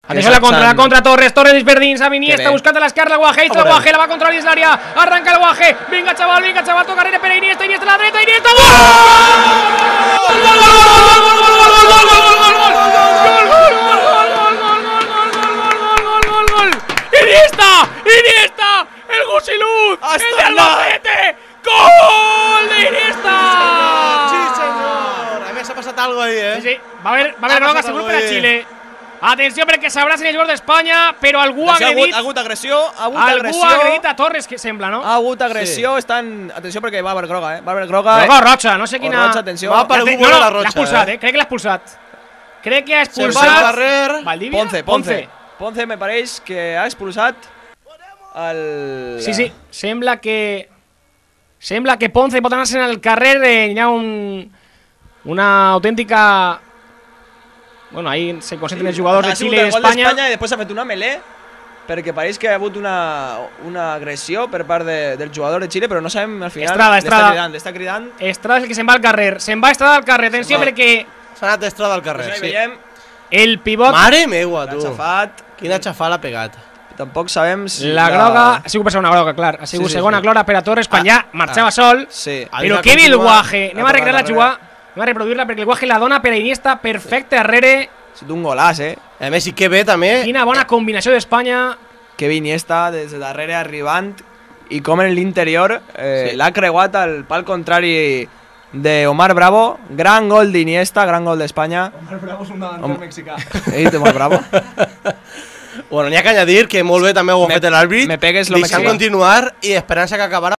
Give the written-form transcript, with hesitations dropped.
Atenció la contra Torres, Torres Verdín, Iniesta buscando la esquerra, el Guaje, la Guaje, la va a controlar Islaria, arranca el Guaje, venga chaval, toca Rene Pérez, Iniesta, Iniesta la derecha, Iniesta, ¡gol! ¡Iniesta! ¡El Gusiluz! ¡El de Albacete! ¡Gol de Iniesta! Sí, señor. A mí s'ha passat algo ahí, Sí, sí. Va a haver groga segur per a Xile. Atenció perquè s'abracen els jugadors d'Espanya, però algú ha agredit. Ha hagut agressió, algú ha agredit a Torres, que sembla, no? Ha hagut agressió, estan... Atenció perquè va haver groga, Va haver groga. Groga o roja, no sé quina... Roja, atenció. Va per algú la roja, l'ha expulsat, crec que l'ha expulsat. Crec que ha expulsat... Valdivia? Ponce me pareix que ha expulsat el... Sí, sembla que Ponce pot anar-se'n al carrer, hi ha una autèntica... Bueno, ahí se concentren els jugadors de Xile i d'Espanya. I després s'ha fet una melé, perquè pareix que ha hagut una agressió per part del jugador de Xile, però no sabem al final... Estrada. Està cridant. Estrada és el que se'n va al carrer. Se'n va Estrada al carrer, atenció perquè... S'ha anat Estrada al carrer, sí. El pivot... Mare meua, tu. Quina xafada l'ha pegat. Tampoc sabem si... La groga... Ha sigut per segona groga, clar. Ha sigut segona groga per a Torres quan ja marxava sol. Però que bé el Guaje. Anem a recrear la jugada. Anem a reproduir-la perquè el Guaje la dona per a Iniesta perfecte darrere. Ha sigut un golàs, A més, i que bé també. Quina bona combinació d'Espanya. Que bé Iniesta des de darrere arribant i com en l'interior l'ha creuat al pal contrari d'Omar Bravo. Gran gol d'Iniesta, gran gol d'Espanya. Omar Bravo és un davanter mexicà. Omar Bravo. Bueno, n'hi ha que añadir que molt bé també ho ha fet l'àrbit. Me pegues lo mexicà. Deixant continuar i esperant-se que acabarà.